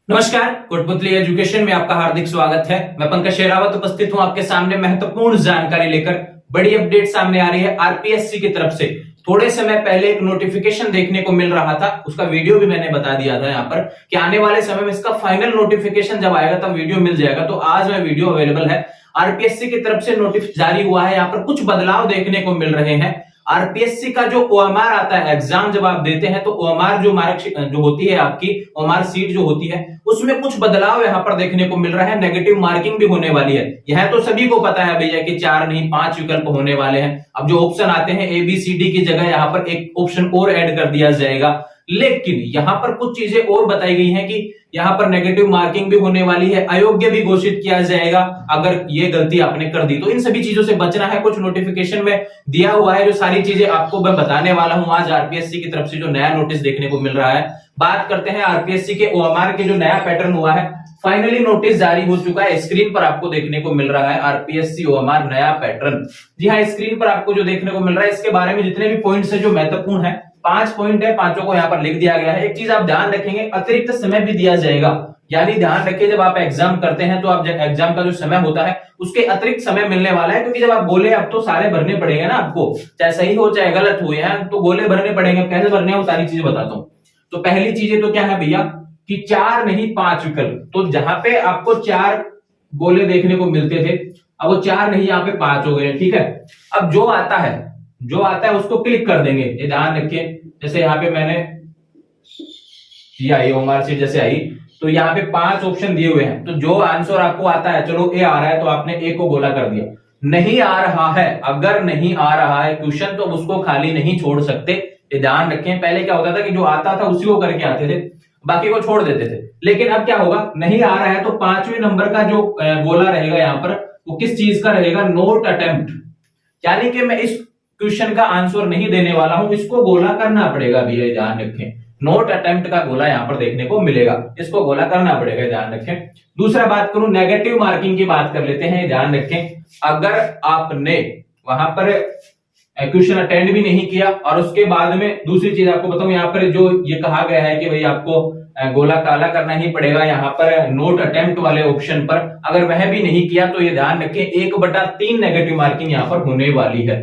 नमस्कार, कोटपुतली एजुकेशन में आपका हार्दिक स्वागत है। मैं पंकज शेरावत उपस्थित हूं आपके सामने महत्वपूर्ण जानकारी लेकर। बड़ी अपडेट सामने आ रही है आरपीएससी की तरफ से। थोड़े समय पहले एक नोटिफिकेशन देखने को मिल रहा था, उसका वीडियो भी मैंने बता दिया था यहाँ पर कि आने वाले समय में इसका फाइनल नोटिफिकेशन जब आएगा तब वीडियो मिल जाएगा। तो आज में वीडियो अवेलेबल है। आरपीएससी की तरफ से नोटिस जारी हुआ है, यहाँ पर कुछ बदलाव देखने को मिल रहे हैं। आरपीएससी का जो ओएमआर आता है, एग्जाम जब आप देते हैं तो ओएमआर जो मार्कशीट जो होती है, आपकी ओएमआर सीट जो होती है, उसमें कुछ बदलाव यहाँ पर देखने को मिल रहा है। नेगेटिव मार्किंग भी होने वाली है। यह तो सभी को पता है भैया कि 4 नहीं 5 विकल्प होने वाले हैं। अब जो ऑप्शन आते हैं ABCD की जगह यहाँ पर एक ऑप्शन और ऐड कर दिया जाएगा। लेकिन यहाँ पर कुछ चीजें और बताई गई हैं कि यहाँ पर नेगेटिव मार्किंग भी होने वाली है, अयोग्य भी घोषित किया जाएगा अगर ये गलती आपने कर दी। तो इन सभी चीजों से बचना है। कुछ नोटिफिकेशन में दिया हुआ है, जो सारी चीजें आपको मैं बताने वाला हूं आज आरपीएससी की तरफ से जो नया नोटिस देखने को मिल रहा है। बात करते हैं आरपीएससी के ओएमआर के जो नया पैटर्न हुआ है। फाइनली नोटिस जारी हो चुका है, स्क्रीन पर आपको देखने को मिल रहा है आरपीएससी ओएमआर नया पैटर्न। जी हाँ, स्क्रीन पर आपको जो देखने को मिल रहा है, इसके बारे में जितने भी पॉइंट्स है जो महत्वपूर्ण है, 5 पॉइंट है, पांचों को यहाँ पर लिख दिया गया है। एक चीज आप ध्यान रखेंगे, अतिरिक्त समय भी दिया जाएगा। यानी ध्यान रखिए, जब आप एग्जाम करते हैं तो आप जब एग्जाम का जो समय होता है उसके अतिरिक्त समय मिलने वाला है। क्योंकि जब आप गोले अब तो सारे भरने पड़ेंगे ना आपको, चाहे सही हो चाहे गलत हो, यहाँ तो गोले भरने पड़ेंगे। कैसे भरने हैं वो सारी चीजें बताता हूँ। तो पहली चीजें तो क्या है भैया कि 4 नहीं 5 विकल्प। तो जहां पे आपको 4 गोले देखने को मिलते थे, अब वो 4 नहीं यहाँ पे 5 हो गए। ठीक है, अब जो आता है उसको क्लिक कर देंगे। ये ध्यान रखिए, जैसे यहाँ पे मैंने ये आई ओएमआर सीट जैसे आई, तो यहाँ पे 5 ऑप्शन दिए हुए हैं। तो जो आंसर आपको आता है, चलो ए आ रहा है तो आपने ए को गोला कर दिया। नहीं आ रहा है, अगर नहीं आ रहा है क्वेश्चन तो उसको खाली नहीं छोड़ सकते। ये ध्यान रखें। पहले क्या होता था कि जो आता था उसी को करके आते थे, बाकी को छोड़ देते थे। लेकिन अब क्या होगा, नहीं आ रहा है तो 5वें नंबर का जो गोला रहेगा यहाँ पर, वो किस चीज का रहेगा, नोट अटेम्प्ट। यानी कि मैं इस क्वेश्चन का आंसर नहीं देने वाला हूं, इसको गोला करना पड़ेगा भैया। ध्यान रखें, नोट अटेम्प्ट का गोला यहां पर देखने को मिलेगा, इसको गोला करना पड़ेगा। ध्यान रखें। दूसरा बात करूं, नेगेटिव मार्किंग की बात कर लेते हैं। ध्यान रखें, अगर आपने वहां पर क्वेश्चन अटेंड भी नहीं किया और उसके बाद में दूसरी चीज आपको बताऊं, यहाँ पर जो ये कहा गया है कि भाई आपको गोला काला करना ही पड़ेगा यहाँ पर नोट अटेम्प्ट वाले ऑप्शन पर, अगर वह भी नहीं किया तो ये ध्यान रखें 1/3 नेगेटिव मार्किंग यहाँ पर होने वाली है।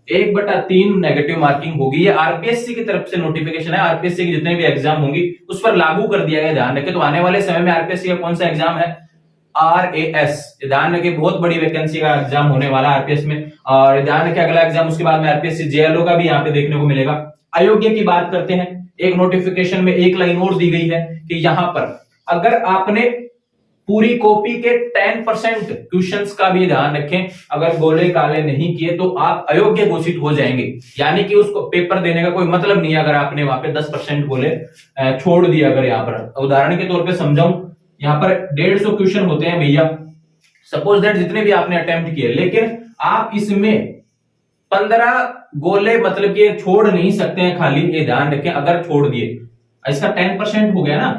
1/3 नेगेटिव मार्किंग होगी। ये आरपीएससी की तरफ से नोटिफिकेशन है। आरपीएससी की जितने भी एग्जाम होंगे उस पर लागू कर दिया गया। ध्यान रखें। तो आने वाले समय में आरपीएससी का कौन सा एग्जाम है, RAS। ध्यान रखिए, बहुत बड़ी वैकेंसी का एग्जाम होने वाला है आरपीएस में। और ध्यान रखिए, अगला एग्जाम उसके बाद में आरपीएससी JLO का भी यहाँ पे देखने को मिलेगा। अयोग्य की बात करते हैं। एक नोटिफिकेशन में एक लाइन और दी गई है कि यहां पर अगर आपने पूरी कॉपी के 10% क्वेश्चंस का भी ध्यान रखें, अगर गोले काले नहीं किए तो आप अयोग्य घोषित हो जाएंगे। यानी कि उसको पेपर देने का कोई मतलब नहीं है अगर आपने वहां पे 10% गोले छोड़ दिए। अगर यहाँ पर उदाहरण के तौर पे समझाऊं, यहाँ पर 150 क्वेश्चन होते हैं भैया, सपोज दैट जितने भी आपने अटेम्प्ट किए, लेकिन आप इसमें 15 गोले मतलब कि छोड़ नहीं सकते हैं खाली। ये ध्यान रखें, अगर छोड़ दिए, इसका 10% हो गया ना,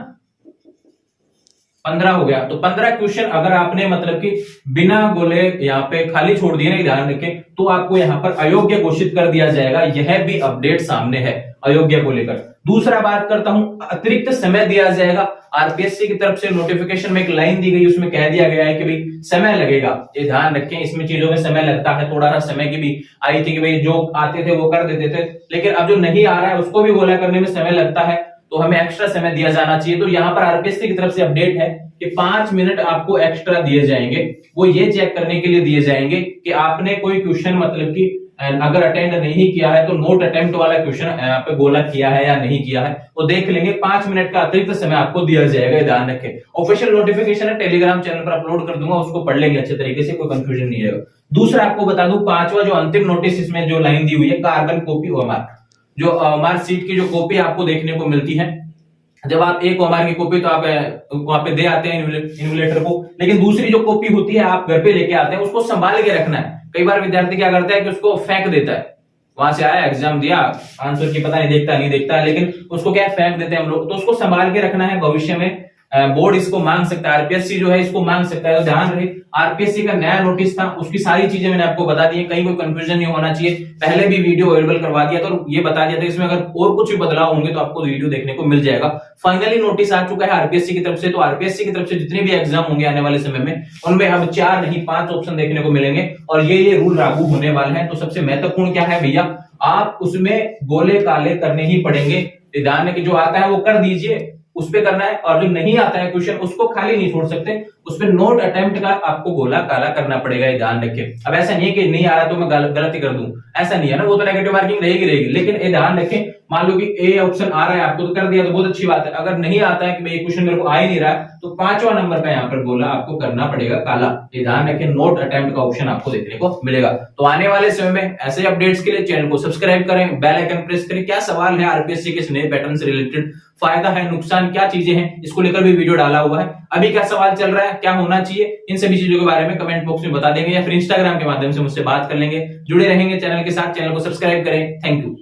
15 हो गया। तो 15 क्वेश्चन अगर आपने मतलब कि बिना गोले यहाँ पे खाली छोड़ दिए ना, ध्यान रखें, तो आपको यहाँ पर अयोग्य घोषित कर दिया जाएगा। यह भी अपडेट सामने है अयोग्य को लेकर। दूसरा बात करता हूं, अतिरिक्त समय दिया जाएगा। आरपीएससी की तरफ से नोटिफिकेशन में एक लाइन दी गई, उसमें कह दिया गया है कि भाई समय लगेगा। ये ध्यान रखें, इसमें चीजों में समय लगता है। थोड़ा सा समय की भी आई थी कि भाई जो आते थे वो कर देते थे, लेकिन अब जो नहीं आ रहा है उसको भी गोला करने में समय लगता है, तो हमें एक्स्ट्रा समय दिया जाना चाहिए। तो यहाँ पर आरपीएससी की तरफ से अपडेट है कि 5 मिनट आपको एक्स्ट्रा दिए जाएंगे। वो ये चेक करने के लिए दिए जाएंगे कि आपने कोई क्वेश्चन मतलब कि अगर अटेंड नहीं किया है तो नोट अटेम्प्ट वाला क्वेश्चन यहाँ पे गोला किया है या नहीं किया है, वो देख लेंगे। 5 मिनट का अतिरिक्त समय आपको दिया जाएगा। ध्यान रखें, ऑफिशियल नोटिफिकेशन है, टेलीग्राम चैनल पर अपलोड कर दूंगा, उसको पढ़ लेंगे अच्छे तरीके से, कोई कंफ्यूजन नहीं रहेगा। दूसरा आपको बता दूं, 5वां जो अंतिम नोटिस इसमें जो लाइन दी हुई है, कार्बन कॉपी ओएमआर, जो ओएमआर सीट की जो कॉपी आपको देखने को मिलती है, जब आप एक ओएमआर की कॉपी तो आप वहां पे दे आते हैं इन्विजिलेटर को, लेकिन दूसरी जो कॉपी होती है आप घर पे लेके आते हैं, उसको संभाल के रखना है। कई बार विद्यार्थी क्या करता है कि उसको फेंक देता है, वहां से आया एग्जाम दिया, आंसर की पता नहीं देखता, लेकिन उसको क्या फेंक देते हैं हम लोग। तो उसको संभाल के रखना है, भविष्य में बोर्ड इसको मांग सकता है, आरपीएससी जो है इसको मांग सकता है। तो ध्यान रहे, आरपीएससी का नया नोटिस था, उसकी सारी चीजें मैंने आपको बता दी है, कहीं कोई कंफ्यूजन नहीं होना चाहिए। पहले भी वीडियो अवेलेबल करवा दिया था और ये बता दिया था इसमें अगर और कुछ भी बदलाव होंगे तो आपको वीडियो देखने को मिल जाएगा। फाइनली नोटिस आ चुका है आरपीएससी की तरफ से। तो आरपीएससी की तरफ से जितने भी एग्जाम होंगे आने वाले समय में, उनमें अब 4 नहीं 5 ऑप्शन देखने को मिलेंगे और ये रूल लागू होने वाले हैं। तो सबसे महत्वपूर्ण क्या है भैया, आप उसमें गोले काले करने ही पड़ेंगे। ध्यान कि जो आता है वो कर दीजिए, उस पे करना है, और जो नहीं आता है क्वेश्चन उसको खाली नहीं छोड़ सकते, उस पे नोट अटेम्प्ट का आपको गोला काला करना पड़ेगा। ये ध्यान रखें। अब ऐसा नहीं है कि नहीं आ रहा तो मैं गलती कर दूं, ऐसा नहीं है ना, वो तो नेगेटिव मार्किंग रहेगी। लेकिन ये ध्यान रखें, मान लो कि ए ऑप्शन आ रहा है आपको तो कर दिया तो बहुत अच्छी बात है। अगर नहीं आता है कि भाई क्वेश्चन मेरे को आ ही नहीं रहा है तो 5वां नंबर का यहाँ पर गोला आपको करना पड़ेगा काला। ये ध्यान रखें, नोट अटेम्प्ट का ऑप्शन आपको देखने को मिलेगा। तो आने वाले समय में ऐसे अपडेट्स के लिए चैनल को सब्सक्राइब करें, बेल आइकन प्रेस करें। क्या सवाल है आरपीएससी के नए पैटर्न से रिलेटेड, फायदा है नुकसान क्या चीजें हैं, इसको लेकर भी वीडियो डाला हुआ है। अभी क्या सवाल चल रहा है, क्या होना चाहिए, इन सभी चीजों के बारे में कमेंट बॉक्स में बता देंगे या फिर इंस्टाग्राम के माध्यम से मुझसे बात कर लेंगे। जुड़े रहेंगे चैनल के साथ, चैनल को सब्सक्राइब करें। Thank you.